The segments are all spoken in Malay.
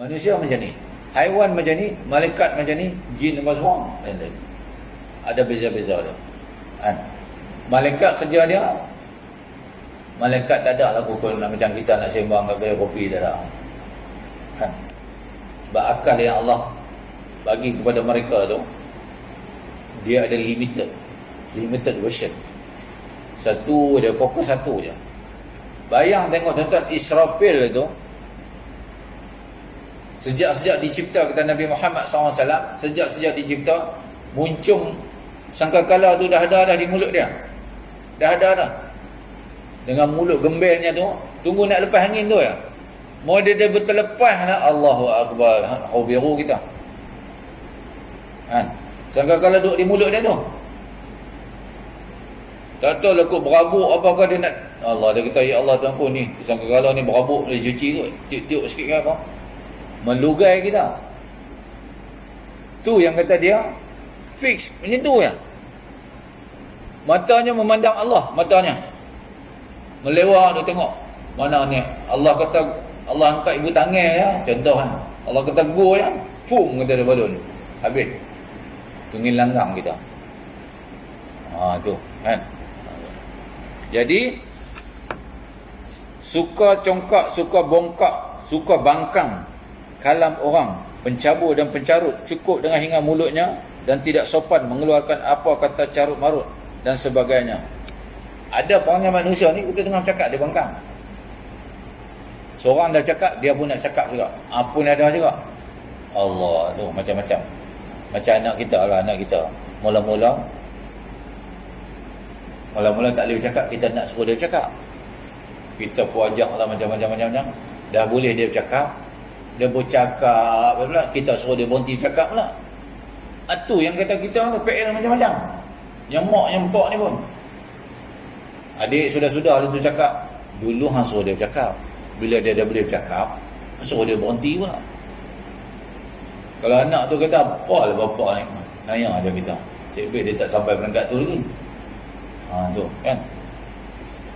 Manusia macam ni, haiwan macam ni, malaikat macam ni, jin apa semua lain-lain. Ada beza-beza dia. Kan? Malaikat kerja dia, malaikat tak ada lah kukul macam kita nak sembang kat kedai kopi, tak ada. Kan? Sebab akal yang Allah bagi kepada mereka tu, dia ada limited version. Satu, dia fokus satu je. Bayang tengok tuan-tuan, Israfil itu sejak dicipta, kata Nabi Muhammad SAW, sejak dicipta, muncung sangkakala tu dah ada dah di mulut dia. Dah ada dah. Dengan mulut gembelnya tu, tunggu nak lepas angin tu ya. Mau dia berterlepas lah, Allahu Akbar, khabiru kita. Kan? Sangkakala duduk di mulut dia tu. Tak tahu lah kot berabuk apakah dia nak. Allah, dia kata, ya Allah tuanku ni, sangkakala ni berabuk, boleh cuci kot. Tiup-tiup sikit ke apa. Melugai kita. Tu yang kata dia fix macam tu ya. Matanya memandang Allah, matanya melewat tu tengok mana ni. Allah kata, Allah angkat ibu tangan ya, contoh kan. Allah kata go ya, fum kata dia balon, habis tungin langgang kita. Tu kan. Jadi suka congkak, suka bongkak, suka bangkang kalam orang, pencabur dan pencarut, cukup dengan hinga mulutnya dan tidak sopan mengeluarkan apa kata carut marut dan sebagainya. Ada perangai manusia ni, kita tengah cakap dia bangkang. Seorang dah cakap, dia pun nak cakap juga. Apa pun ada juga. Allah tu macam-macam. Macam anak kita lah, anak kita. Mula-mula tak boleh bercakap, kita nak suruh dia bercakap. Kita pun ajak lah macam-macam. Dah boleh dia bercakap, dia bercakap pula, kita suruh dia berhenti bercakap pula. Itu yang kata kita PL macam-macam. Yang mak, yang pak ni pun. Adik sudah-sudah dia tu cakap, dulu hang suruh dia bercakap. Bila dia dah boleh bercakap, suruh dia berhenti pula. Kalau anak tu kata, apalah bapak ni, nanya aja kita. Cik dia tak sampai peringkat tu lagi. Tu kan.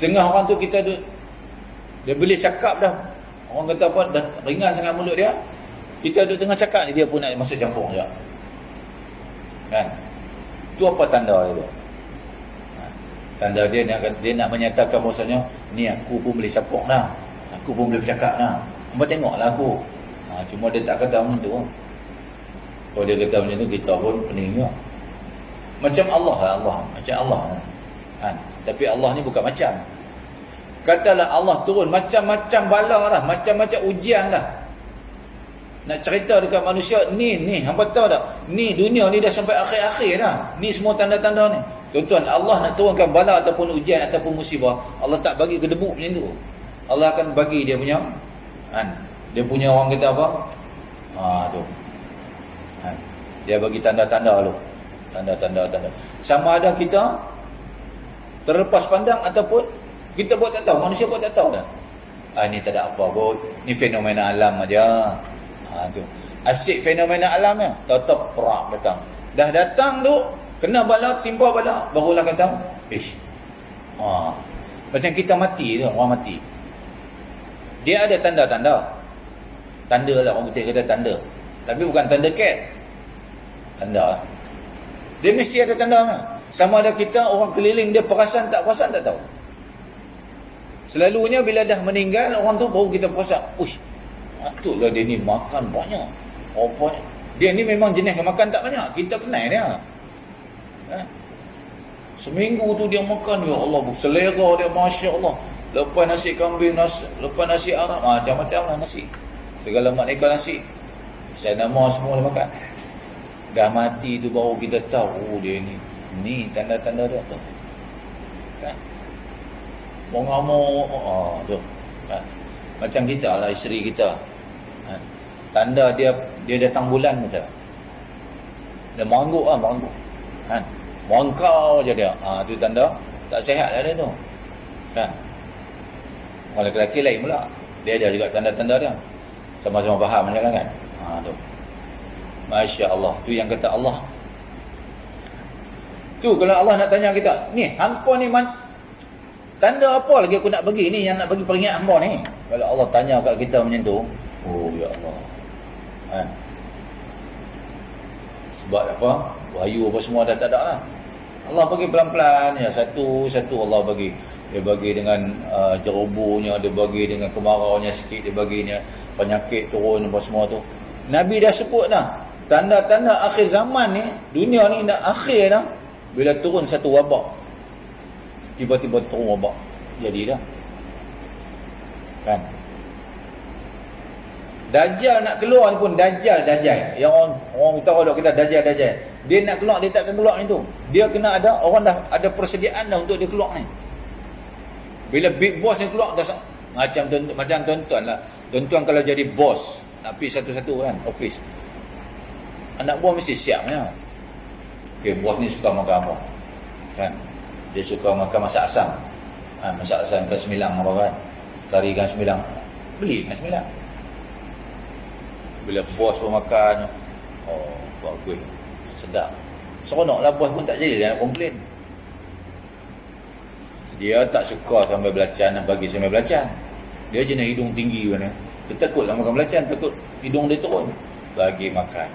Tengah orang tu kita duduk, dia boleh cakap dah. Orang kata apa, dah ringan sangat mulut dia. Kita duduk tengah cakap ni, dia pun nak masuk campur je. Kan? Tu apa tanda dia tu? Tanda dia nak menyatakan bahawasanya, ni aku pun boleh campur dah. Aku pun boleh bercakap dah. Nampak tengoklah aku. Cuma dia tak kata macam tu. Kalau dia kata macam tu, kita pun pening juga. Macam Allah lah, Allah. Macam Allah lah. Tapi Allah ni bukan macam. Katalah Allah turun macam-macam bala lah, macam-macam ujian lah. Nak cerita dekat manusia, ni hampa tahu tak? Ni dunia ni dah sampai akhir-akhir dah. Ni semua tanda-tanda ni. Tuan-tuan, Allah nak turunkan bala ataupun ujian ataupun musibah, Allah tak bagi gedebuk macam tu. Allah akan bagi dia punya dia punya orang kata apa? Tu. Dia bagi tanda-tanda tu. Tanda-tanda. Sama ada kita terlepas pandang ataupun kita buat tak tahu, manusia buat tak tahu dah. Ni tak ada apa kot, ni fenomena alam aja. Tu. Asyik fenomena alam ya. Tahu-tahu perak datang. Dah datang tu, kena bala, timpa bala, barulah kata, macam kita mati tu, orang mati. Dia ada tanda-tanda. Tanda lah, orang putih kata tanda. Tapi bukan tanda cat. Tanda. Dia mesti ada tanda. Sama ada kita, orang keliling dia perasan tak tahu. Selalunya bila dah meninggal, orang tu baru kita perasan. Patutlah dia ni makan banyak. Dia ni memang jenis makan tak banyak. Kita kenal dia. Seminggu tu dia makan, ya Allah, selera dia, Masya Allah. Lepas nasi kambing, lepas nasi Arab, macam-macam lah nasi. Segala makna nasi. Saya nama semua dia makan. Dah mati tu baru kita tahu, dia ni. Ni tanda-tanda dia tu. Kan? Mengamuk, tu. Kan? Macam kita lah, isteri kita. Tanda dia datang bulan macam. Dia merangguk lah, merangguk. Kan? Merangkau je dia. Tu tanda tak sihat lah dia tu. Kan? Orang lelaki lain pula. Dia ada juga tanda-tanda dia. Sama-sama faham macam kan? Tu. Masya Allah. Tu yang kata Allah. Tu kalau Allah nak tanya kita, ni hampa ni tanda apa lagi aku nak bagi ni, yang nak bagi peringat hampa ni. Kalau Allah tanya kat kita macam tu, ya Allah, Kan? Sebab apa? Wahyu apa semua dah tak ada lah. Allah bagi pelan-pelan ya, satu-satu Allah bagi. Dia bagi dengan jerobohnya, dia bagi dengan kemarauannya sikit, dia baginya penyakit turun apa semua tu. Nabi dah sebut dah, tanda-tanda akhir zaman ni, dunia ni nak akhir dah bila turun satu wabak. Tiba-tiba turun wabak. Jadi dah. Kan? Dajjal nak keluar ni pun Dajjal. Yang orang utara dok kita Dajjal. Dia nak keluar, dia takkan keluar ni tu. Dia kena ada, orang dah ada persediaan dah untuk dia keluar ni. Bila big boss ni keluar dah macam tuan-tuan lah. Tuan-tuan kalau jadi bos, nak pergi satu-satu kan, office. Anak buah mesti siap ya. Okey, bos ni suka makan apa? Kan? Dia suka makan masak asam. Masak asam ikan semilang apa kan? Kari ikan semilang. Beli ikan semilang. Bila bos pun makan, oh, buat kuih sedap. Seronoklah, bos pun tak jadi dia nak komplain. Dia tak suka sambal belacan, bagi sambal belacan. Dia jenis hidung tinggi kan. Dia takutlah makan belacan, takut hidung dia turun. Bagi makan.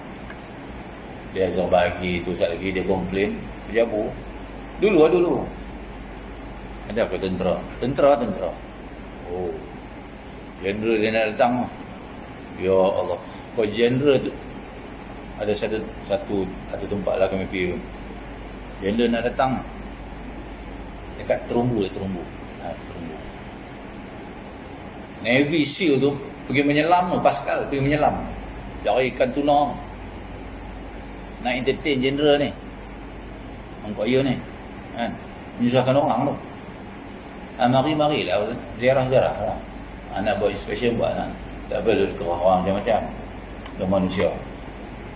Dia azar bagi tu sat lagi dia komplain, pejabu. Dulu. Ada apa tentera? Tentera. Oh. Jenderal dia nak datang. Ya Allah. Kau jenderal tu ada satu tempat lah kami pergi. Jenderal nak datang dekat terumbu. Terumbu. Navy SEAL tu pergi menyelam tu, Pascal pergi menyelam. Cari ikan tuna. Nak entertain jenderal ni. Angkut ya ni. Kan? Menyusahkan orang tu. Mari lah ziarah-ziarah lah. Nak buat inspection buat lah. Tak boleh kerah orang macam-macam. Dan manusia.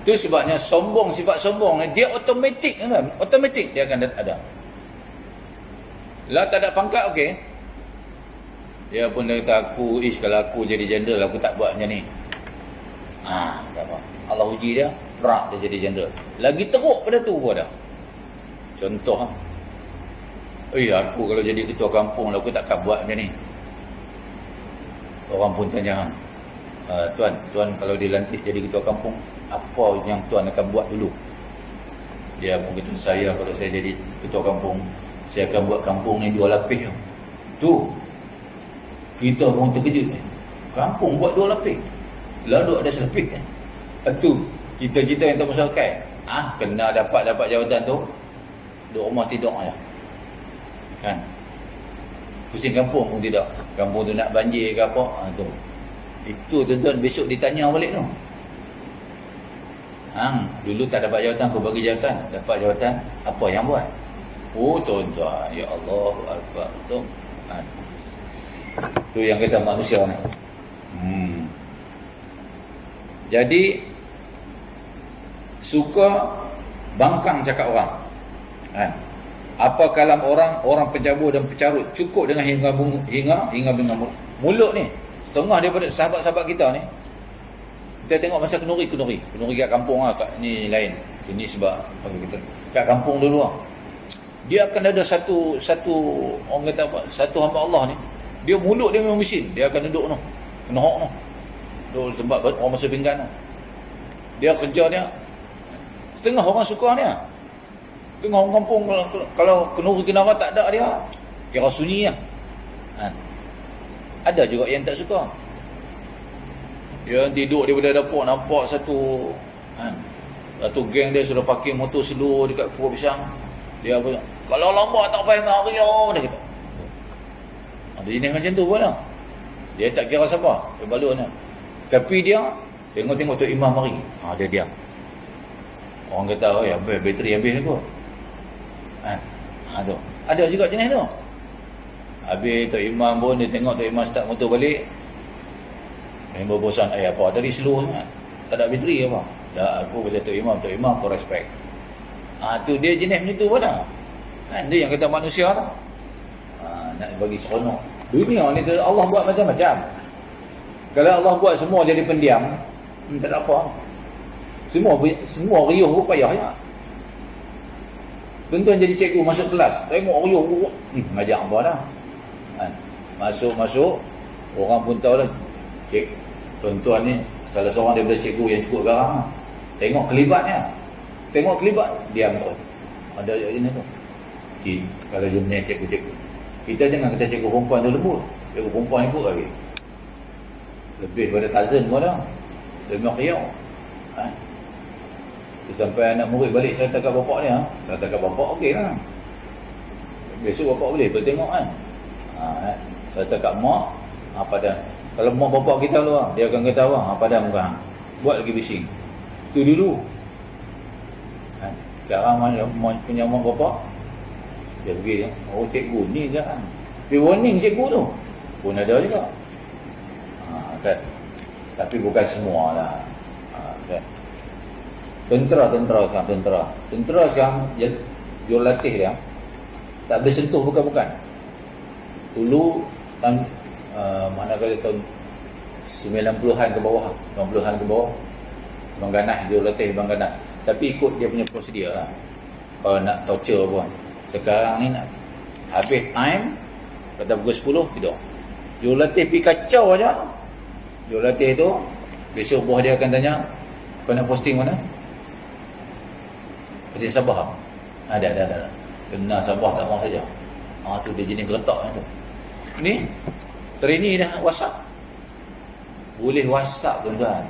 Itu sebabnya sifat sombong ni dia automatik kan? Automatik dia akan ada. Lah tak ada pangkat okey. Dia pun dia kata kalau aku jadi jenderal aku tak buat macam ni. Tak apa. Allah uji dia, perak dia jadi jenderal. Lagi teruk pada tu pun dah. Contoh aku kalau jadi ketua kampung aku takkan buat macam ni. Orang pun tanya, tuan kalau dilantik jadi ketua kampung, apa yang tuan akan buat dulu? Dia pun kata, saya kalau saya jadi ketua kampung, saya akan buat kampung ni 2 lapis. Tu kita pun terkejut ni. Kampung buat 2 lapis. Lalu ada selapis kan. Tu cita-cita yang tak masyarakat. Kena dapat jawatan tu, duduk rumah tidur aja. Kan? Pusing kampung pun tidak. Kampung tu nak banjir ke apa, tu. Itu tuan-tuan besok ditanya balik tu. Dulu tak dapat jawatan, aku bagi jawatan. Dapat jawatan, apa yang buat? Oh tuan-tuan, ya Allah Akbar. Tu yang kata manusia ni. Jadi suka bangkang cakap orang. Kan? Apa kalam orang pencabur dan pecarut cukup dengan hingga dengan mulut ni. Setengah daripada sahabat-sahabat kita ni, kita tengok masa kenuri kat kampung kat ni lain. Sini sebab bagi kita kat kampung dulu dia akan ada satu orang kata apa? Satu hamba Allah ni, dia mulut dia memang mesin. Dia akan duduk noh. Kenohok noh. Duduk di tempat orang masa pinggan noh. Dia kerja dia. Setengah orang suka dia. Tengah orang kampung kalau kenuri kenara tak ada dia, kira sunyi lah. Ada juga yang tak suka. Dia tidur daripada dapur nampak satu geng dia sudah parking motor slow dekat pokok pisang. Dia apa? Kalau lambat tak payah mari dia kata. Ada jenis macam tu pun lah. Dia tak kira siapa, dia balon lah. Tapi dia tengok-tengok Tok Imam mari. Dia diam. Orang kata, bateri habis kot. Tu. Ada juga jenis tu. Habis Tok Imam pun dia tengok Tok Imam start motor balik. Member bosan, apa tadi slow sangat. Tak ada bateri apa. Dah aku pasal Tok Imam aku respect. Tu dia jenis macam tu pun dah. Dia yang kata manusia tu. Nak bagi seronok. Dunia ni Allah buat macam-macam. Kalau Allah buat semua jadi pendiam, tak ada apa. Semua riuh pun payah ya. Tuan-tuan jadi cikgu masuk kelas, tengok riuh, ngajar apa dah. Masuk, orang pun tahu dah. Tuan-tuan ni Salah seorang daripada cikgu yang cukup garang, tengok kelibatnya. Tengok kelibat, diam tu. Ada ini tu. Kalau jumlah cikgu-cikgu, kita jangan kata cikgu perempuan tu lembut. Cikgu perempuan ikut lagi. Lebih pada Tazen pun dah. Lebih makiyau. Sampai anak murid balik cerita kat bapak dia. Cerita kat bapak okey lah. Besok bapak boleh tengok kan. Cerita kat mak, apa dah. Kalau mak bapak kita tu lah, dia akan kata apa dah muka. Buat lagi bising. Tu dulu. Sekarang punya mak bapak, dia pergi, oh cikgu ni kan. Dia warning cikgu tu. Pun ada juga. Kan. Tapi bukan semua lah. Kan. Tentera sekarang jurulatih dia tak boleh sentuh bukan. Dulu mana kata tahun 90-an ke bawah, 90-an ke bawah, Bang Ganas jurulatih Bang Ganas. Tapi ikut dia punya prosedur lah. Kalau nak torture pun. Sekarang ni nak habis time kata pukul 10 tidur. Jurulatih pergi kacau aja. Jurulatih tu besok bos dia akan tanya, kau nak posting mana? Posting Sabah. Ada. Kena Sabah tak mau saja. Tu dia jenis geretak tu. Ni trainee dah WhatsApp. Boleh WhatsApp tuan-tuan.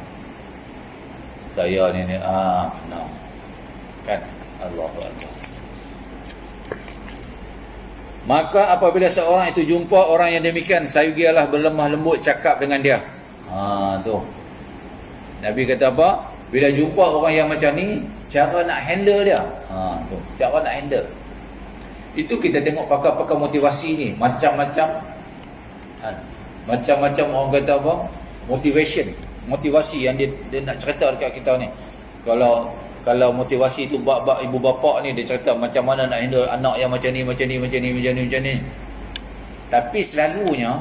Saya ni kena. Kan? Allahu Akbar. Maka apabila seorang itu jumpa orang yang demikian, sayugialah berlemah lembut cakap dengan dia. Tu. Nabi kata apa? Bila jumpa orang yang macam ni, cara nak handle dia. Tu. Cara nak handle. Itu kita tengok pakar-pakar motivasi ni, macam-macam orang kata apa? Motivasi yang dia nak cerita dekat kita ni. Kalau motivasi tu bab ibu bapa ni, dia cerita macam mana nak handle anak yang macam ni. Tapi selalunya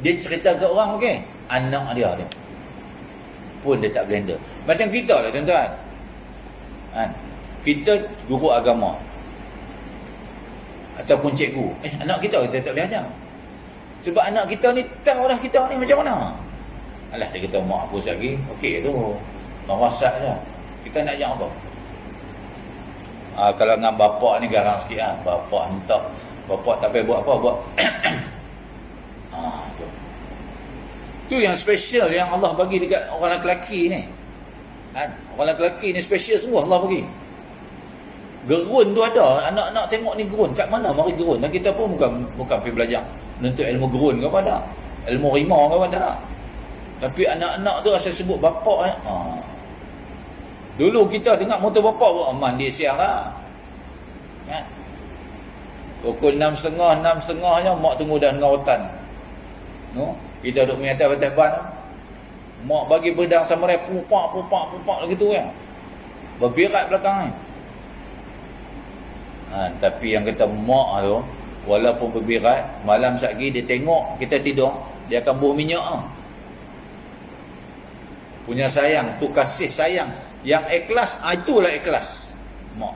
dia cerita ke orang, okey, anak dia pun dia tak boleh handle. Macam kita lah tuan-tuan. Kita guru agama ataupun cikgu, anak kita tak boleh ajar. Sebab anak kita ni tahu dah kita ni macam mana. Alah, dia kata mak aku lagi, okey tu. Merasat je. Kita nak ajar apa? Kalau dengan bapak ni garang sikit lah. Bapak hentak. Bapak tak payah buat apa, buat tu. Tu yang special yang Allah bagi dekat orang lelaki ni. Orang lelaki ni special semua Allah bagi. Gerun tu ada. Anak-anak tengok ni gerun. Kat mana mari gerun? Dan kita pun bukan pergi belajar menuntut ilmu gerun ke apa tak. Ilmu rimau ke apa tak. Tapi anak-anak tu asal sebut bapak dulu kita dengar motor bapak pun mandi siang lah. Kan? Pukul 6.30 je mak tunggu dah dengan rotan. Kita duduk main atas ban. Mak bagi bedang samurai pupak lagi tu kan. Berbirat belakang ni. Tapi yang kata mak tu, walaupun berbirat, malam satgi dia tengok kita tidur, dia akan buh minyak punya sayang, tu kasih sayang yang ikhlas. Itulah ikhlas mak.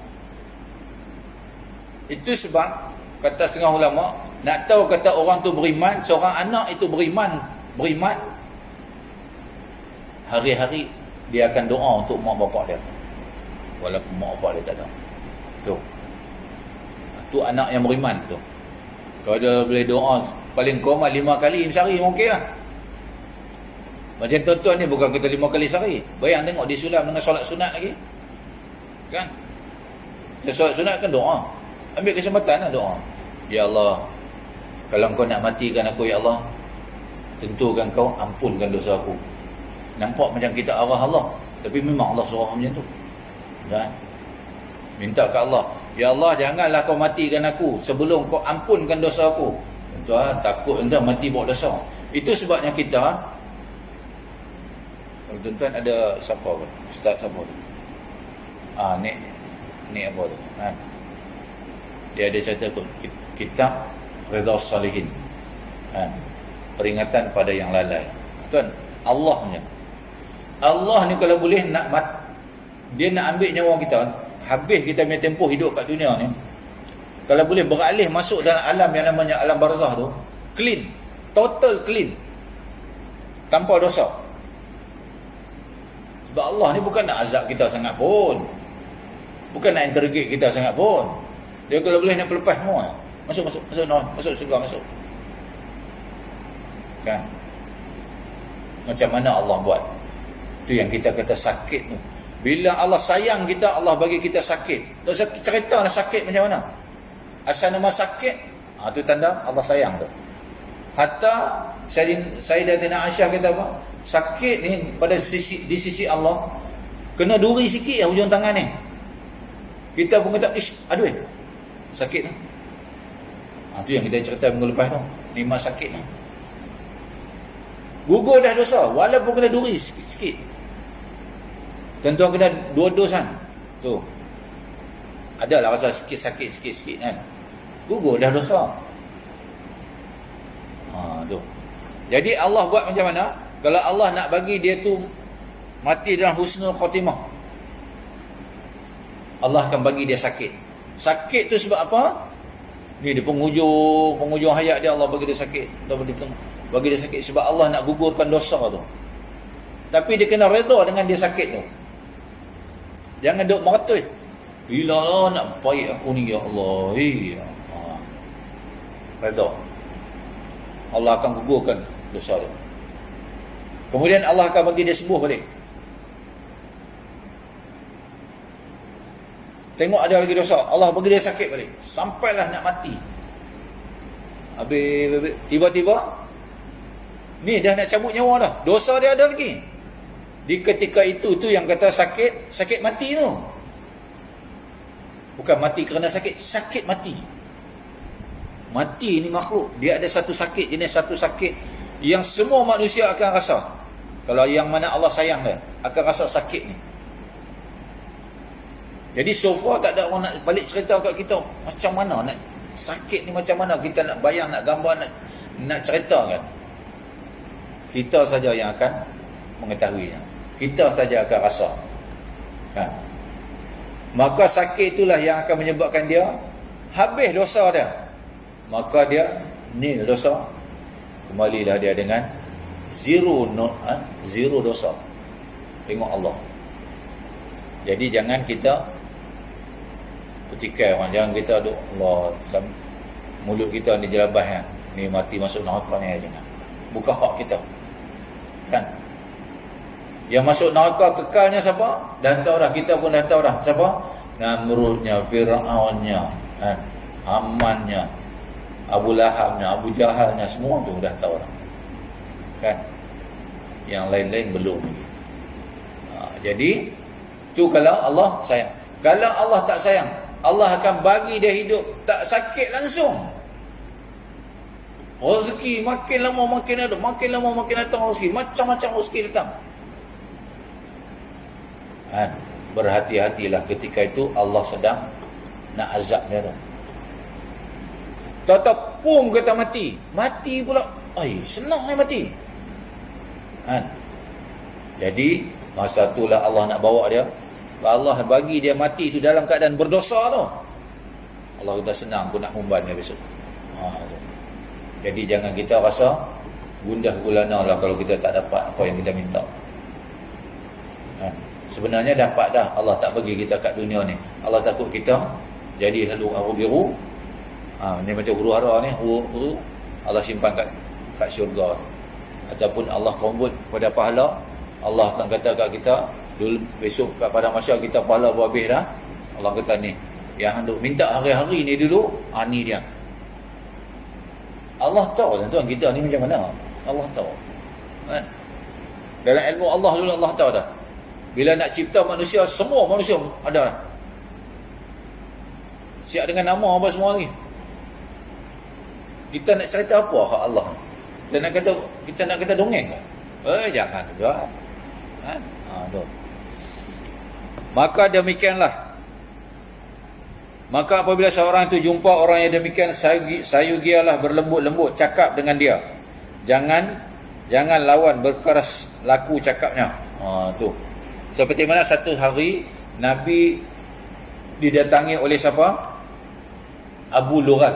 Itu sebab kata setengah ulama, nak tahu kata orang tu beriman, seorang anak itu beriman hari-hari dia akan doa untuk mak bapak dia walaupun mak bapak dia tak ada. Tu anak yang beriman tu. Kalau dia boleh doa paling kurang 5 kali sehari mungkin lah. Macam tuan-tuan ni bukan kita 5 kali sehari. Bayang tengok disulam dengan solat sunat lagi. Kan? Solat sunat kan doa. Ambil kesempatan lah doa. Ya Allah, kalau kau nak matikan aku, ya Allah, tentukan kau ampunkan dosa aku. Nampak macam kita arah Allah, tapi memang Allah suruh macam tu. Kan? Minta ke Allah, ya Allah, janganlah kau matikan aku sebelum kau ampunkan dosa aku. Tuan, takut entah mati buat dosa. Itu sebabnya kita, tuan-tuan ada siapa pun? Ustaz siapa tu? Ni apa tu? Dia ada cerita tu, kitab Ridha Salihin. Peringatan pada yang lalai. Tuan, Allah ni kalau boleh dia nak ambil nyawa kita, habis kita punya tempoh hidup kat dunia ni, kalau boleh beralih masuk dalam alam yang namanya alam barzah tu, clean, total clean, tanpa dosa. Sebab Allah ni bukan nak azab kita sangat pun. Bukan nak interrogate kita sangat pun. Dia kalau boleh nak lepas semua. Masuk surga, masuk. Kan? Macam mana Allah buat? Itu yang kita kata sakit tu. Bila Allah sayang kita, Allah bagi kita sakit. Tak usah cerita lah sakit macam mana. Asal nama sakit, tu tanda Allah sayang tu. Hatta Sayyidatina Aisyah kata apa? Sakit ni di sisi Allah kena duri sikit lah hujung tangan ni. Kita pun kata, aduh sakit ni. Tu yang kita cerita minggu lepas tu. Nikmat sakit ni. Gugur dah dosa, walaupun kena duri sikit-sikit. Tentu kena 2 dos kan. Tu. Adalah rasa sakit sikit-sikit kan. Gugur dah dosa. Tu. Jadi Allah buat macam mana? Kalau Allah nak bagi dia tu mati dalam husnul khatimah, Allah akan bagi dia sakit. Sakit tu sebab apa? Ni di penghujung hayat dia Allah bagi dia sakit. Bagi dia sakit sebab Allah nak gugurkan dosa tu. Tapi dia kena redha dengan dia sakit tu. Jangan duk meratus. Bila lah nak baik aku ni ya Allah. Redha. Allah akan gugurkan dosa tu. Kemudian Allah akan bagi dia sembuh balik. Tengok ada lagi dosa, Allah bagi dia sakit balik. Sampailah nak mati. Habis tiba-tiba ni dah nak cabut nyawa dah. Dosa dia ada lagi. Di ketika itu tu yang kata sakit mati tu. Bukan mati kerana sakit, sakit mati. Mati ni makhluk, dia ada satu sakit, jenis satu sakit yang semua manusia akan rasa. Kalau yang mana Allah sayang dia, akan rasa sakit ni. Jadi so far tak ada orang nak balik cerita kat kita macam mana nak sakit ni, macam mana kita nak bayang, nak gambar, nak cerita kan. Kita saja yang akan mengetahuinya. Kita saja akan rasa. Kan? Maka sakit itulah yang akan menyebabkan dia habis dosa dia. Maka dia nil dosa. Kembalilah dia dengan zero dosa. Tengok Allah. Jadi jangan kita petikai orang, jangan kita duk Allah mulut kita ni jelabah kan. Ni mati masuk neraka ni jangan. Bukan hak kita. Kan? Yang masuk neraka kekalnya siapa? Dah tahu dah, kita pun dah tahu dah. Siapa? Namrudnya, Firaunnya, kan? Hamannya, Abu Lahabnya, Abu Jahalnya, semua tu dah tahu dah. Kan? Yang lain-lain belum lagi. Jadi tu kalau Allah sayang. Kalau Allah tak sayang, Allah akan bagi dia hidup tak sakit langsung. Rezeki makin lama makin ada, makin lama makin datang rezeki, macam-macam rezeki datang. Berhati-hatilah ketika itu Allah sedang nak azab dia. Tak pun kata mati pula. Senang ni mati. Jadi masa itulah Allah nak bawa dia. Allah bagi dia mati itu dalam keadaan berdosa tu. Allah kata senang pun nak humban dia besok. Jadi jangan kita rasa gundah gulana lah kalau kita tak dapat apa yang kita minta. Sebenarnya dapat dah. Allah tak bagi kita kat dunia ni. Allah takut kita jadi huru biru. Ni macam huru hara ni, huru Allah simpan kat syurga. Ataupun Allah convert pada pahala. Allah akan kata kat kita dulu besok pada masa kita pahala habis dah. Allah kata ni yang hendak minta hari-hari ni dulu, ni dia. Allah tahu tuan kita ni macam mana. Allah tahu. Dalam ilmu Allah dulu Allah tahu dah. Bila nak cipta manusia, semua manusia ada dah. Siap dengan nama apa semua ni. Kita nak cerita apa hak Allah? Kita nak kata dongeng ke? Jangan tuan. Tu. Maka demikianlah. Maka apabila seorang itu jumpa orang yang demikian, sayugialah berlembut-lembut cakap dengan dia. Jangan lawan, berkeras laku cakapnya. Tu. Seperti mana satu hari Nabi didatangi oleh siapa? Abu Lughal.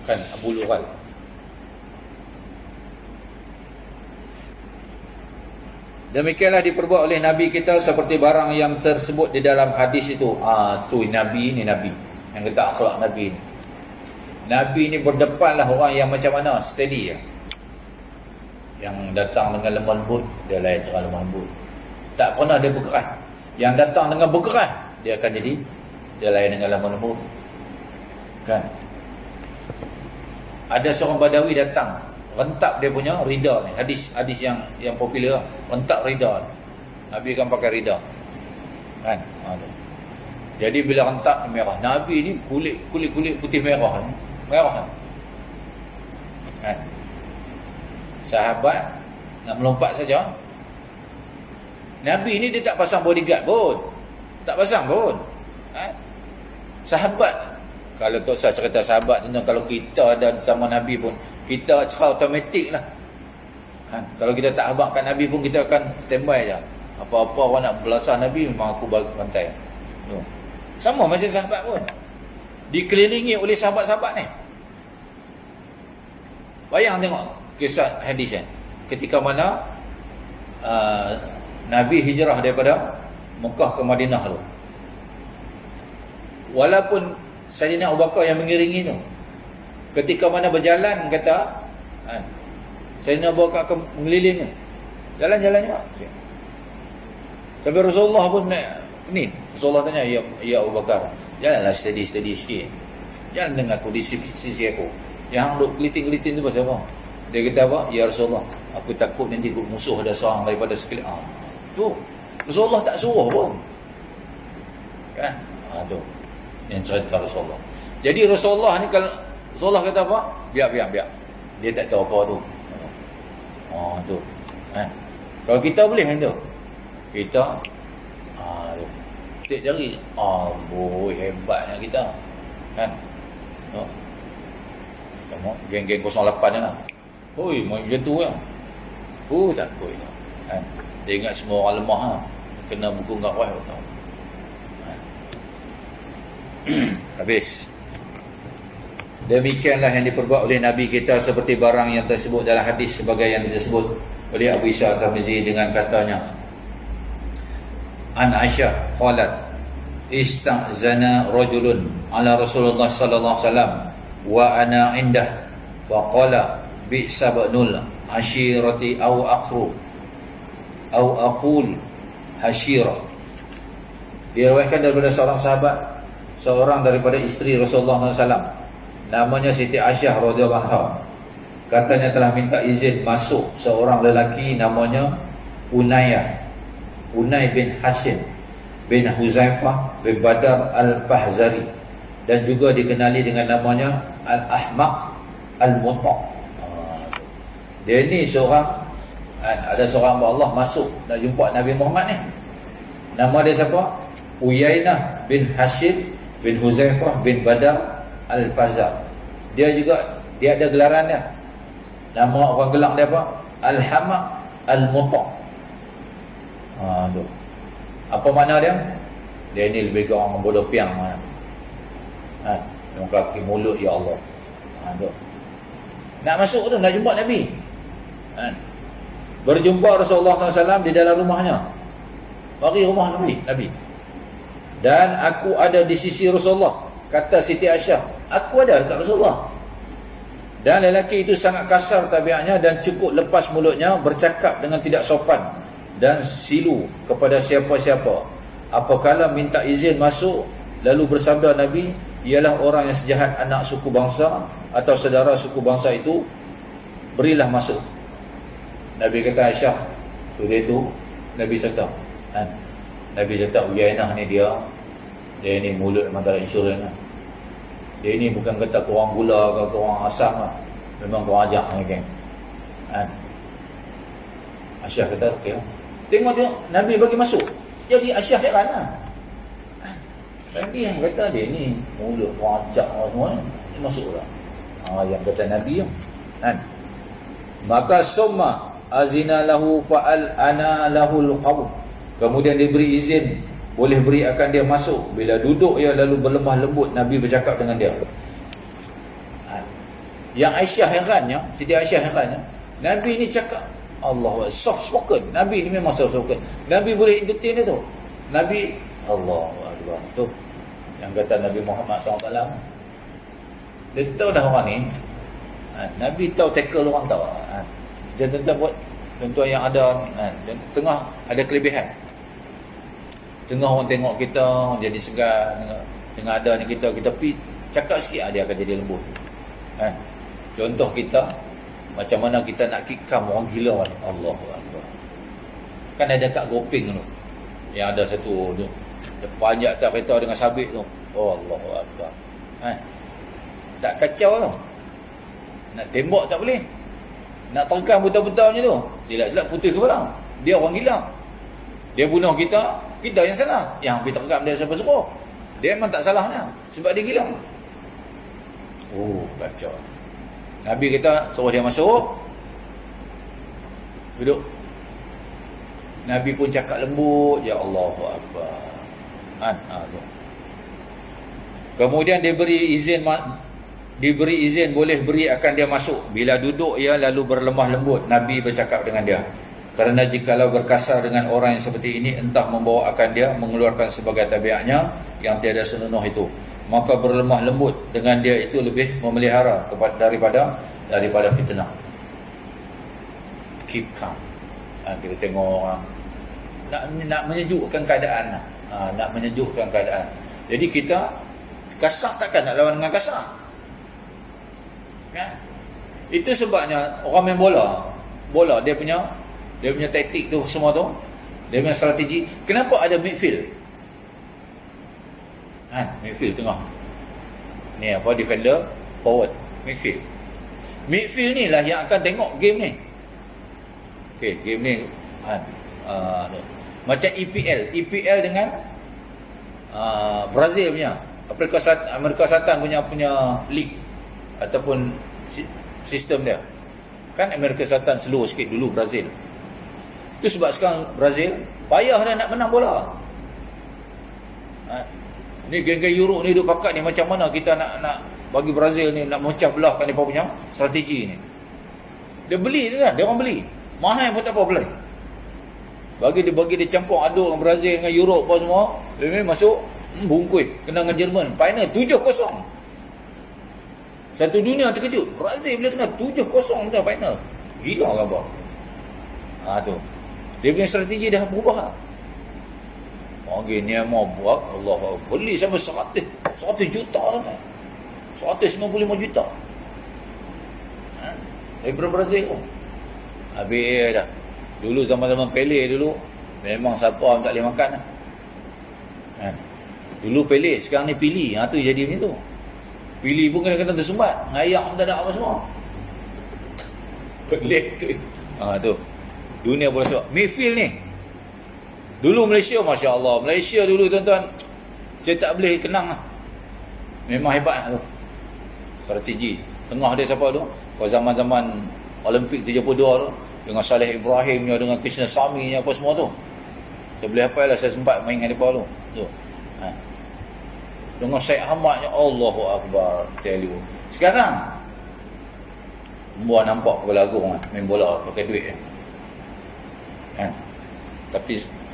Kan Abu Lughal. Demikianlah diperbuat oleh Nabi kita seperti barang yang tersebut di dalam hadis itu. Tu Nabi ni Nabi. Yang kata akhlak Nabi ni. Nabi ni berdepanlah orang yang macam mana? Steady ya. Yang datang dengan lemah lembut, dia layan cara lemah lembut. Tak pernah dia berkeras. Yang datang dengan berkeras, dia akan jadi dia layan dengan lemah lembut. Kan? Ada seorang Badawi datang, rentak dia punya rida ni. Hadis yang popular, rentak rida. Nabi kan pakai rida. Kan? Jadi bila rentak merah, Nabi ni kulit putih merah ni. Merah. Kan? Sahabat nak melompat saja. Nabi ni dia tak pasang bodyguard pun. Tak pasang pun. Kan? Sahabat, kalau tak usah cerita sahabat tu, kalau kita dan sama Nabi pun, kita cara automatik lah. Kalau kita tak habaqkan Nabi pun, kita akan standby je. Apa-apa orang nak belasah Nabi, memang aku bantai. Sama macam sahabat pun, dikelilingi oleh sahabat-sahabat ni. Bayang tengok kisah hadis kan, ketika mana Nabi hijrah daripada Mekah ke Madinah tu. Walaupun Sayyidina Abu Bakar yang mengiringi tu, ketika mana berjalan kata Sayyidina Abu Bakar akan mengelilingi, jalan-jalan juga. Sampai Rasulullah pun ni, Rasulullah tanya, ya Abu Bakar, jalanlah steady sikit, jangan dengan aku di sisi aku. Yang duk geliting-geliting tu pasal apa? Dia kata apa? Ya Rasulullah, aku takut nanti musuh ada seorang daripada sekeliling. Tu Rasulullah tak suruh pun. Kan? Tu yang cerita Rasulullah. Jadi Rasulullah ni, kalau Rasulullah kata apa? Biar. Dia tak tahu apa tu. Tu. Kan? Kalau kita boleh kan tu. Kita tu. Tiap jari. Boy, hebatnya kita. Kan? Tengok geng-geng 08 je lah. Oi, main macam tu kan. Takut dah. Kan? Dia ingat semua orang lemah lah. Kena buku ngakwah tahu. Habis. Demikianlah yang diperbuat oleh Nabi kita seperti barang yang tersebut dalam hadis sebagai yang disebut oleh Abu Isa At-Tirmizi dengan katanya, An Aisyah qalat istazana rajulun ala Rasulullah sallallahu alaihi wasallam wa ana indah wa qala bi'sa banul ashirati aw aqru aw aqul hashira. Diriwayatkan daripada seorang sahabat, seorang daripada isteri Rasulullah SAW, namanya Siti Aisyah radhiyallahu anha, katanya telah minta izin masuk seorang lelaki namanya Unay bin Hashim bin Huzaifah bin Badar Al-Fahzari, dan juga dikenali dengan namanya Al-Ahmaq Al-Muta'. Dia ni seorang, ada seorang Allah masuk nak jumpa Nabi Muhammad ni. Nama dia siapa? Uyainah bin Hashim bin Huzaifah bin Badar Al-Fahzar. Dia ada gelaran dia. Nama orang gelang dia apa? Al-Hamaq Al-Muta'. Tu. Apa makna dia? Dia ni lebih ke orang bodoh piang mana. Yang kaki mulut, ya Allah. Tu. Nak masuk tu, nak jumpa Nabi. Berjumpa Rasulullah SAW di dalam rumahnya. Bagi rumah Nabi. Dan aku ada di sisi Rasulullah, kata Siti Aisyah. Aku ada dekat Rasulullah. Dan lelaki itu sangat kasar tabiatnya dan cukup lepas mulutnya, bercakap dengan tidak sopan dan silu kepada siapa-siapa. Apakala minta izin masuk, lalu bersabda Nabi, ialah orang yang sejahat anak suku bangsa atau saudara suku bangsa itu, berilah masuk. Nabi kata Aisyah, tu dia tu, Nabi kata, Nabi kata Uyainah ni dia ni mulut memang tak ada insurans lah. Dia ni bukan kata korang gula ke korang asam lah. Memang korang ajak kan. Aisyah kata okey lah. Tengok Nabi bagi masuk. Jadi Aisyah heran lah. Nabi yang kata dia ni mulut korang ajak semua ni, dia masuk lah. Yang kata Nabi tu. Maka summa azina lahu fa'al ana lahul qawl. Kemudian diberi izin, boleh beri akan dia masuk. Bila duduk ia lalu berlemah lembut, Nabi bercakap dengan dia. Yang Aisyah herannya, Siti Aisyah herannya, Nabi ni cakap Allah, soft spoken. Nabi ni memang soft spoken. Nabi boleh entertain dia tu. Nabi, Allah Akbar. Tu yang kata Nabi Muhammad SAW. Dia tahu dah orang ni. Nabi tahu tackle orang tahu. Dia tuan-tuan buat, tuan-tuan yang ada ni, dan tengah ada kelebihan. Tengah orang tengok kita jadi segan dengan adanya kita pergi cakap sikit, dia akan jadi lembut. Contoh kita, macam mana kita nak kikam orang gila ni. Allahu Akbar. Kan ada kat Goping tu, yang ada satu tu, dia panjat atas kereta dengan sabit tu. Oh Allahu Akbar. Tak kacau tu. Nak tembak tak boleh. Nak terkam buta-buta macam tu, silap-silap putih kepala. Dia orang gila. Dia bunuh kita, kita yang salah. Yang pergi terkam dia siapa suruh. Dia memang tak salahnya, sebab dia gila. Oh, kacau. Nabi kita suruh dia masuk, duduk. Nabi pun cakap lembut, ya Allahu Akbar. Tu. Kemudian diberi izin boleh beri akan dia masuk. Bila duduk ia lalu berlemah lembut, Nabi bercakap dengan dia. Kerana jikalau berkasar dengan orang yang seperti ini, entah membawa akan dia mengeluarkan sebagai tabiatnya yang tiada senonoh itu, maka berlemah lembut dengan dia itu lebih memelihara daripada fitnah. Keep calm. Kita tengok orang nak menyejukkan keadaan. Nak menyejukkan keadaan. Jadi kita kasar takkan nak lawan dengan kasar. Kan? Itu sebabnya orang main bola dia punya taktik tu semua tu, dia punya strategi. Kenapa ada midfield? Midfield tengah. Ni apa, defender, forward, midfield. Midfield ni lah yang akan tengok game ni. Okey, game ni macam EPL dengan Brazil punya, Amerika Selatan punya league ataupun sistem dia. Kan Amerika Selatan slow sikit dulu Brazil. Itu sebab sekarang Brazil payah dah nak menang bola. Ni geng-geng Europe ni duduk pakat ni, macam mana kita nak bagi Brazil ni nak memecah belahkan mereka punya strategi ni. Dia beli tu kan, dia orang beli. Mahal pun tak apa beli. Bagi dia campur aduk dengan Brazil dengan Europe apa semua. Dia masuk bungkui kena dengan Jerman. Final 7-0. Satu dunia terkejut. Brazil bila kena 7-0 dah final. Gila kan apa? Tu. Dia punya strategi dah berubah. Ni mau buat Allah beli sampai 100 juta dah. 195 juta. Daripada Brazil tu. Habis dah. Dulu zaman-zaman Pele dulu memang siapa pun tak boleh makan. Dulu Pele, sekarang ni Pili. Tu jadi macam tu. Pili pun kena tersumbat. Ngayak pun tak ada apa semua. Pelik tu. Tu. Dunia bola sepak. Midfield ni. Dulu Malaysia, Masya Allah. Malaysia dulu tuan-tuan, saya tak boleh kenang lah. Memang hebat tu. Strategi. Tengah dia siapa tu? Kalau zaman-zaman Olimpik 72 tu, dengan Saleh Ibrahim, dengan Krishna Sami apa semua tu. Saya boleh hafal lah, saya sempat main dengan mereka tu. Dengan Syed Ahmad, Allahu Akbar. Tell you. Sekarang buat nampak kepala agung main bola pakai duit.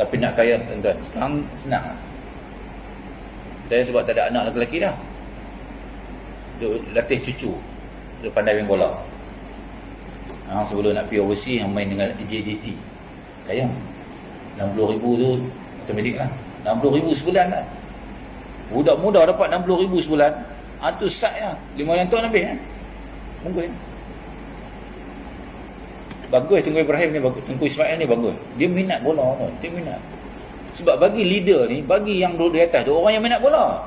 Tapi nak kaya tuan-tuan, sekarang senang. Saya sebab tak ada anak lelaki dah, duk latih cucu, duk pandai main bola. Sebelum nak pergi overseas, main dengan JDT. Kaya 60,000 tu automatik lah. 60,000 sebulan lah. Budak muda dapat 60,000 sebulan. Tu sat lah, 5 yang tuan habis. Mungkin bagus Tengku Ibrahim ni, bagus. Tengku Ismail ni bagus. Dia minat bola tu. Dia minat. Sebab bagi leader ni, bagi yang duduk di atas tu, orang yang minat bola.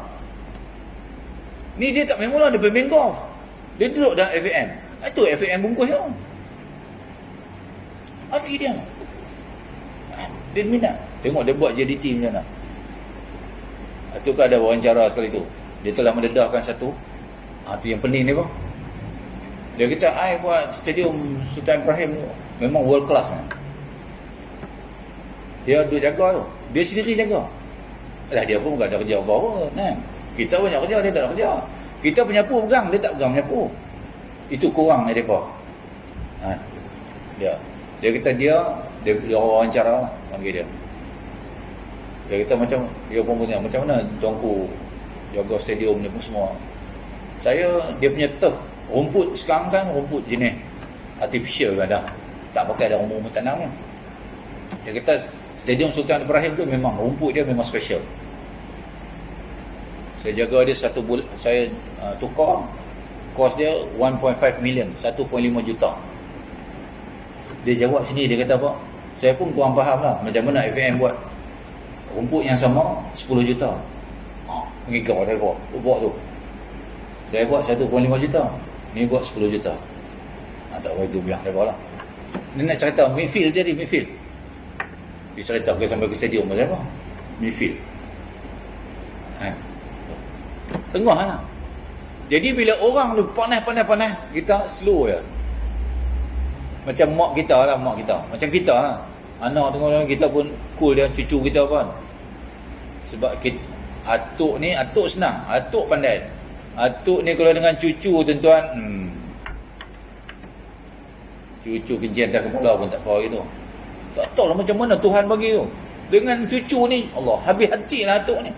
Ni dia tak main bola, dia main golf. Dia duduk dalam FAM. Itu FAM bungkus tu. Bagi dia. Dia minat. Tengok dia buat JDT macam mana. Itu kan ada wawancara sekali tu. Dia telah mendedahkan satu. Tu yang pening ni pun. Dia kata, I buat stadium Sultan Ibrahim tu memang world class man. Dia duduk jaga tu. Dia sendiri jaga. Dia pun bukan ada kerja apa-apa kan. Kita banyak kerja, dia tak ada kerja. Kita penyapu pegang, dia tak pegang penyapu. Itu kurang mereka. Dia Dia kata dia wawancara lah, panggil dia. Dia kata macam, dia pun punya, macam mana tuanku jaga stadium ni pun semua. Dia punya turf, rumput sekarang kan rumput jenis artificial kan dah. Tak pakai dah rumput tanam kan. Dia kata stadium Sultan Ibrahim tu memang rumput dia memang special. Saya jaga dia satu bulan, saya tukar, kos dia 1.5 million, 1.5 juta. Dia jawab sini, dia kata apa? Saya pun kurang faham lah macam mana FAM buat rumput yang sama 10 juta. Mengigau dia buat tu. Saya buat 1.5 juta, ni buat 10 juta. Tak tahu itu biar dia lah. Dia nak cerita midfield jadi midfield. Dia cerita ke sampai ke stadium macam apa? Midfield. Tengah lah. Jadi bila orang tu panas, kita slow je. Macam mak kita lah, macam kita lah. Anak tengok kita pun cool dia, cucu kita pun. Sebab kita, atuk senang, atuk pandai. Atuk ni kalau dengan cucu tuan-tuan, cucu kencing atas kepala pun tak tahu gitu. Tak tahu lah macam mana Tuhan bagi tu. Dengan cucu ni, Allah, habis hati lah atuk ni.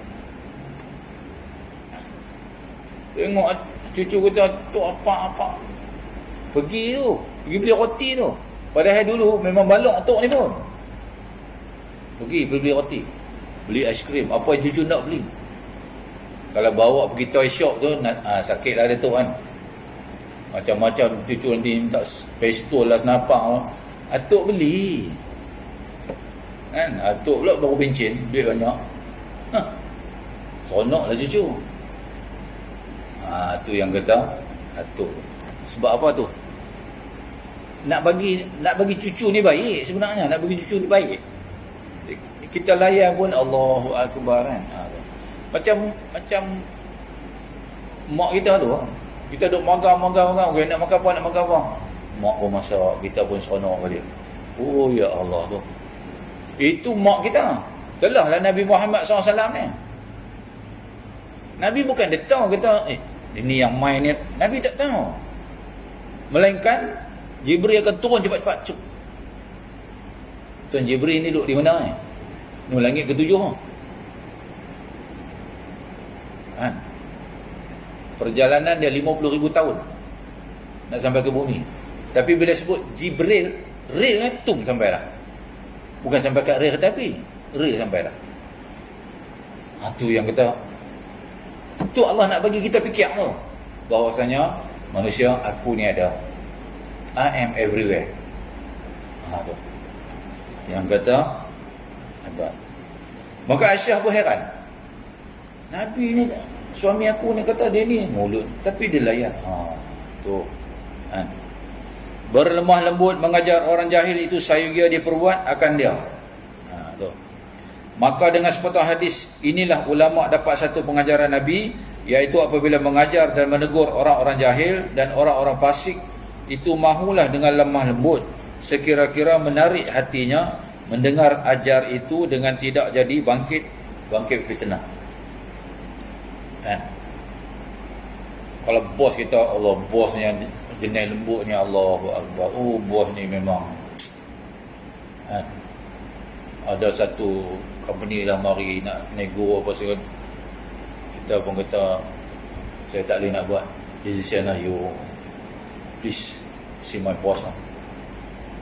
Tengok cucu kita tu apa-apa. Pergi beli roti tu. Padahal dulu memang balok atuk ni pun. Pergi beli roti. Beli aiskrim, apa yang cucu nak beli. Kalau bawa pergi toy shop tu, sakit lah dia tu kan. Macam-macam cucu nanti minta pistol lah, senapak. Atuk beli. Kan? Atuk pula baru bencin, duit banyak. Seronok lah cucu. Tu yang kata atuk. Sebab apa tu? Nak bagi cucu ni baik sebenarnya, nak bagi cucu ni baik. Kita layan pun Allahu Akbar kan. Macam mak kita tu. Kita duk magang, okay, nak makan apa. Mak pun masak, kita pun seronok pada dia. Oh ya Allah tu. Itu mak kita. Telah lah Nabi Muhammad SAW ni. Nabi bukan dia tahu kata, ini yang main ni. Nabi tak tahu. Melainkan Jibril akan turun cepat-cepat. Tuan Jibril ni duduk di mana ni? Ni langit ke-7 kan? Perjalanan dia 50,000 tahun nak sampai ke bumi. Tapi bila sebut Jibril, rel kan tung sampai dah. Bukan sampai kat rel kereta api, rel sampai dah. Tu yang kata, tu Allah nak bagi kita fikir tu, bahawasanya manusia, aku ni ada, I am everywhere. Tu yang kata hebat. Maka Aisyah pun heran, Nabi ni, suami aku ni kata dia ni mulut, tapi dia layan. Tu kan. Berlemah lembut mengajar orang jahil itu sayugia dia perbuat akan dia. Tu. Maka dengan sepatah hadis inilah ulama dapat satu pengajaran Nabi, iaitu apabila mengajar dan menegur orang-orang jahil dan orang-orang fasik, itu mahulah dengan lemah lembut, sekira-kira menarik hatinya mendengar ajar itu dengan tidak jadi bangkit fitnah. Kan? Kalau bos kita, Allah, bos ni jenis lembutnya, Allahu Akbar. Bos ni memang kan? Ada satu company lah mari nak nego apa segala, kita pun kata saya tak boleh nak buat decision lah, you please see my boss lah.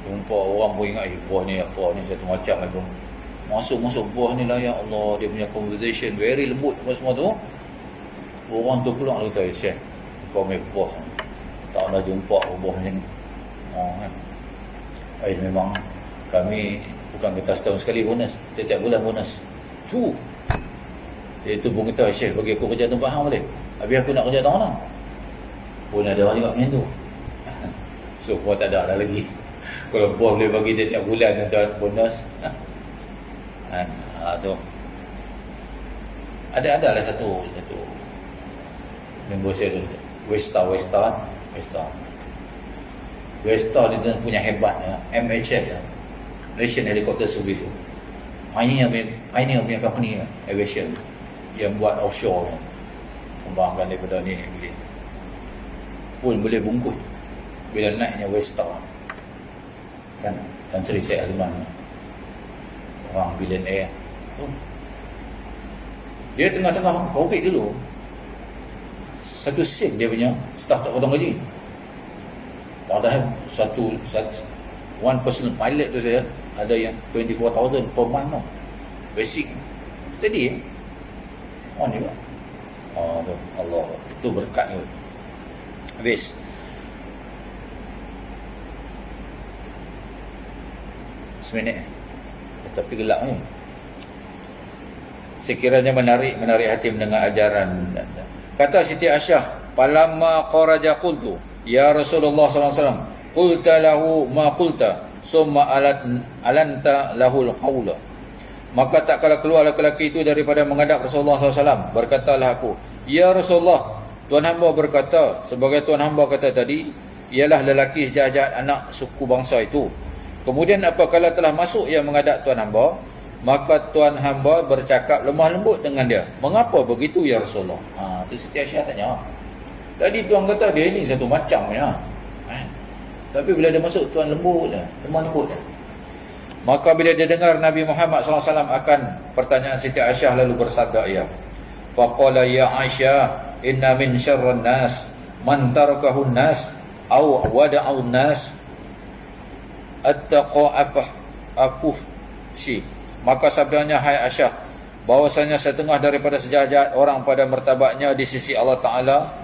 Jumpa orang pun ingat, bos ni apa ni satu macam lah pun. Masuk bos ni lah, ya Allah, dia punya conversation very lembut apa semua tu. Orang tu pula kata, Syekh, kau main bos, tak nak jumpa bos macam ni. Kan? Memang kami bukan kata setahun sekali bonus, tiap bulan bonus. Tu dia tu pun kata, Syekh, bagi aku kerja tempat hang boleh? Habis aku nak kerja tahun lah. Pun ada orang juga macam tu. So bos tak ada dah lagi. Kalau bos boleh bagi tiap bulan dan bonus, kan? Tu ada satu member saya tu, Westa dia punya hebat ya. MHS Malaysian Helicopter Service, pioneer punya company aviation yang buat offshore ya. Kembangkan daripada ni pun boleh bungkus bila naiknya Westa kan. Tan Sri Syed Azman, orang billionaire tu. Dia tengah-tengah COVID dulu, satu sen dia punya staff tak potong gaji. Padahal one personal pilot tu saya ada yang 24,000 per month tau. Basic steady on juga. Tu Allah, tu berkat tu. Habis seminit tapi gelap ni. Sekiranya menarik hati mendengar ajaran. Kata Siti Aisyah, "Falamma qaraja qultu, ya Rasulullah sallallahu alaihi wasallam, qulta lahu ma qulta, summa alanta lahul qawla." Maka tak kala keluar lelaki itu daripada menghadap Rasulullah SAW, berkatalah aku, "Ya Rasulullah, Tuan hamba berkata, sebagai Tuan hamba kata tadi, ialah lelaki sejahat-jahat anak suku bangsa itu. Kemudian apabila telah masuk ia menghadap Tuan hamba, maka Tuan hamba bercakap lemah lembut dengan dia. Mengapa begitu ya Rasulullah?" Tu Siti Aisyah tanya. Tadi Tuan kata dia ni satu macam ya. Tapi bila dia masuk Tuan lembut dah, lemah lembut dah. Maka bila dia dengar Nabi Muhammad SAW akan pertanyaan Siti Aisyah, lalu bersabda ia, "Faqala ya Aisyah, inna min syarran nas man tarakahun nas aw wada'un nas attaqa afuhshi." Maka sabdanya, "Hai Aisyah, bahwasanya setengah daripada sejahat-jahat orang pada martabatnya di sisi Allah Ta'ala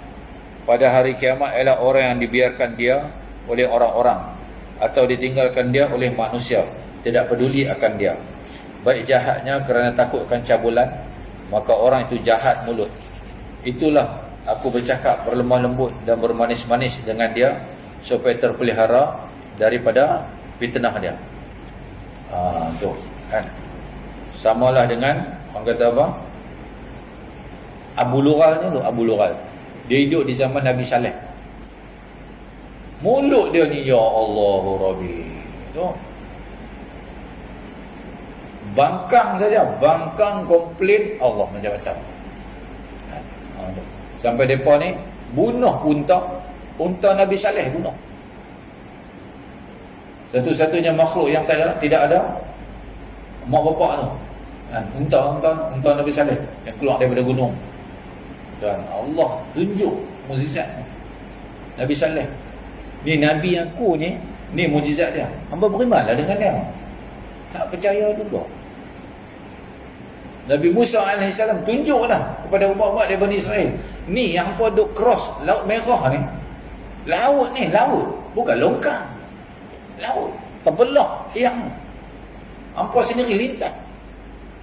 pada hari kiamat ialah orang yang dibiarkan dia oleh orang-orang atau ditinggalkan dia oleh manusia, tidak peduli akan dia. Baik jahatnya kerana takut akan cabulan, maka orang itu jahat mulut. Itulah aku bercakap berlemah lembut dan bermanis-manis dengan dia supaya terpelihara daripada fitnah dia." Tu kan, samalah dengan orang kata apa, Abu Lughal ni tu. Abu Lughal dia hidup di zaman Nabi Saleh. Mulut dia ni, ya Allah Rabbi, tu bangkang saja, bangkang komplain Allah macam-macam. Sampai depa ni bunuh unta Nabi Saleh, bunuh. Satu-satunya makhluk yang tidak ada mak bapak tu, unta Nabi Saleh yang keluar daripada gunung. Dan Allah tunjuk mukjizat Nabi Saleh. Ni Nabi aku ni mukjizat dia. Hamba berimanlah dengan dia. Tak percaya juga. Nabi Musa AS tunjuklah kepada umat-umat dari Bani Israel, ni yang hangpa duk cross Laut Merah ni. Laut ni, laut, bukan longkang. Laut terbelah yang hangpa sendiri lintas.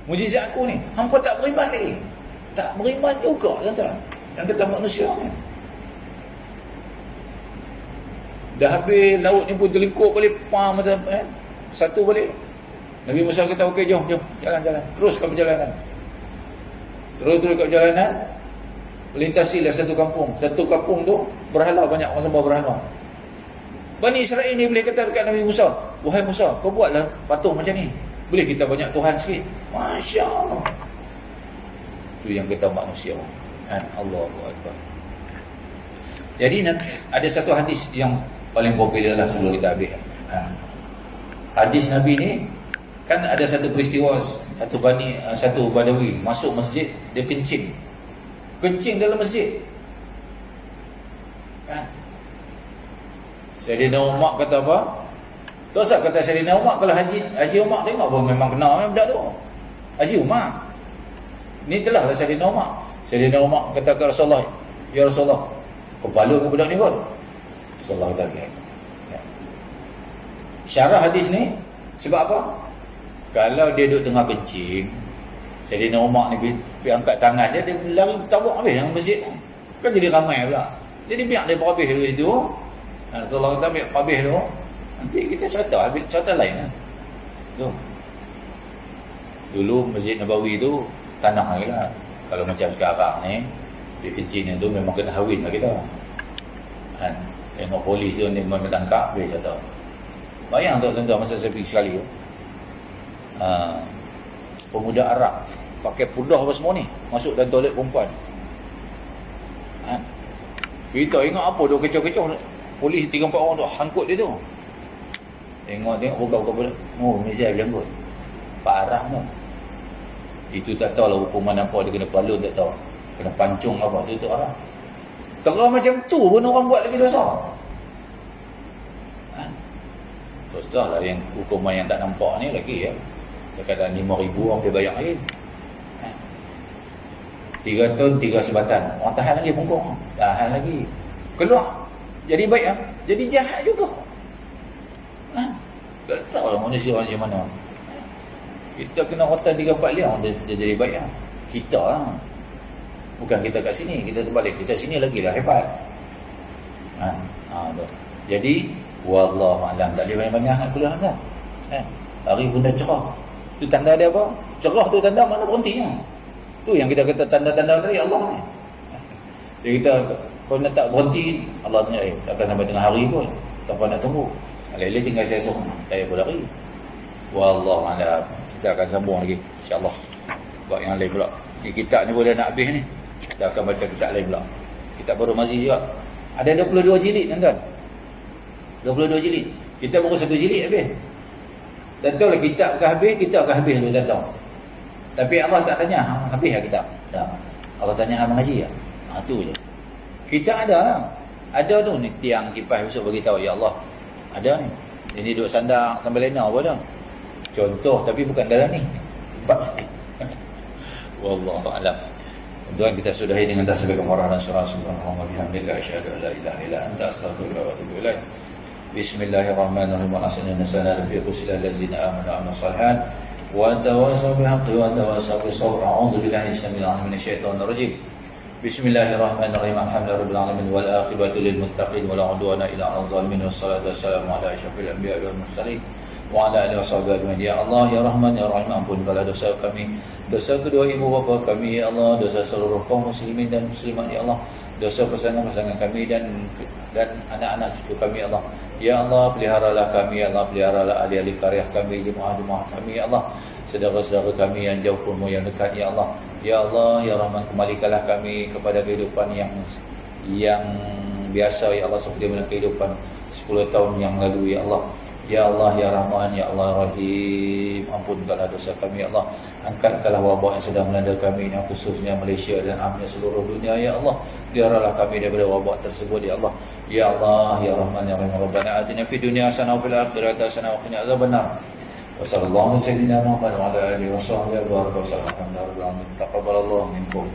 Mukjizat aku ni, hangpa tak beriman lagi. Tak beriman juga, tuan-tuan. Yang kata manusia ni. Dah habis laut ni pun terlingkup balik, satu balik. Nabi Musa kata, "Okey, jom, jalan. Teruskan perjalanan." Terus ke perjalanan, lintasilah satu kampung. Satu kampung tu berhala, banyak orang sembah berhala. Bani Israel ni boleh kata dekat Nabi Musa, "Wahai Musa, kau buatlah patung macam ni. Boleh kita banyak Tuhan sikit." Masya Allah. Tu yang kata manusia. Allahu Akbar. Jadi ada satu hadis yang paling popular lah sebelum kita habis. Hadis Nabi ni, kan ada satu peristiwa, satu Badawi masuk masjid, dia kencing dalam masjid. Sayyidina Umar kata apa? Tu asal kata Sayyidina Umar, kalau Haji Umar tengok pun memang kenal budak tu. Haji Umar ni telah Sayyidina Umar. Sayyidina Umar kata ke Rasulullah, "Ya Rasulullah, kepala ke budak ni kot?" Rasulullah kata, ya. Syarah hadis ni sebab apa? Kalau dia duduk tengah kencing, Sayyidina Umar ni pergi angkat tangan dia lari tabuk habis dalam masjid. Kan jadi ramai pula. Jadi biar dia habis dulu itu. Rasulullah kata biar habis dulu. Nanti kita cerita lain lah. Tu. Dulu Masjid Nabawi tu tanah lagi lah. Kalau macam sekarang ni, dia kencing tu memang kena hawin lah kita. Tengok polis tu ni memang tangkap, habis cerita. Bayang tu tuan-tuan, masa saya pergi sekali tu, pemuda Arab pakai pudah apa semua ni masuk dalam toilet perempuan. Kita ingat apa tu kecoh-kecoh, polis 3-4 orang tu hangkut dia tu. Tengok buka-buka pula. Oh, Malaysia janggut. Parah tu. Itu tak tahu lah hukuman apa dia kena palun, tak tahu. Kena pancung apa tu arah. Terang macam tu pun orang buat lagi dosa. Dosa lah yang hukuman yang tak nampak ni lagi ya. Kadang-kadang 5,000 orang dia bayar lagi. 3 tahun 3 sebatan. Orang tahan lagi pungkuk. Tahan lagi. Keluar. Jadi baik lah. Jadi jahat juga. Tak tahu lah manusia macam mana. Kita kena rotan 3-4 liang dia jadi baik lah. Kita lah. Bukan kita kat sini. Kita terbalik. Kita sini lagi lah hebat. Tu. Jadi wallahualam. Tak boleh banyak-banyak nak kuliah kan. Hari pun dah cerah. Tu tanda dia apa? Cerah tu tanda mana berhenti lah. Tu yang kita kata tanda-tanda tadi Allah ni. Jadi kita kalau nak tak berhenti, Allah tanya, takkan sampai tengah hari pun. Siapa nak tunggu? Alih-alih tinggal saya seorang. Saya pun lari. Wallahualam. Kita akan sambung lagi insya-Allah. Buat yang lain pula. Ni kitab ni boleh nak habis ni. Kita akan baca kitab lain pula. Kitab baru Mazi juga. Ada 22 jilid tuan-tuan. 22 jilid. Kita baru 1 jilid habis. Tak tahu lah kitab akan habis, kita akan habis dulu tak tahu. Tapi Allah tak tanya, habis lah kitab. Tak. Allah tanya hang mengaji tak? Tu je. Kita ada lah. Ada tu ni tiang kipas besok bagi tahu ya Allah. Ada ni. Ini duduk sandang sambil lena apa dah. Contoh tapi bukan dalam ni. Wallahu a'lam. Tuan kita sudahi dengan tasbih kafarah dan surah subhanallah wa bihamdika asyhadu an la ilaha illa anta astaghfiruka wa atubu ilaik. Bismillahirrahmanirrahim. Asana nasana fi qusil allazina amanu wa amilus shalihat wa tawasaw bil haqqi wa tawasaw bis sabr. A'udzu billahi minasyaitonir rajim. Bismillahirrahmanirrahim. Alhamdulillahirabbil alamin wal aqibatu lil muttaqin wa la udwana illa 'alal zalimin wassalatu wassalamu ala asyrafil anbiya'i wal mursalin wa ala alihi washabbihi ajmain. Ya Allah ya Rahman ya Rahim, ampunkanlah dosa kami, dosa kedua ibu bapa kami ya Allah, dosa seluruh kaum muslimin dan muslimat ya Allah, dosa pasangan-pasangan kami dan anak-anak cucu kami ya Allah. Ya Allah, peliharalah kami ya Allah, peliharalah ahli-ahli qaryah kami, jemaah-jemaah kami ya Allah, saudara-saudara kami yang jauh pun yang dekat ya Allah. Ya Allah ya Rahman, kembalikanlah kami kepada kehidupan yang biasa ya Allah, seperti mana kehidupan 10 tahun yang lalu ya Allah. Ya Allah ya Rahman ya Allah Rahim, ampunkanlah dosa kami ya Allah. Angkatkanlah wabak yang sedang melanda kami ini, khususnya Malaysia dan amnya seluruh dunia ya Allah. Peliharalah kami daripada wabak tersebut ya Allah. Ya Allah ya Rahman ya Rahim, Rabbana atina fid dunya hasanah wa fil akhirati hasanah wa qina adzabannar. Wa sallallahu alaihi wa sallam ala alihi wa sahbihi wa baraka wa sallam. Alhamdulillah, taqabbalallahu minkum.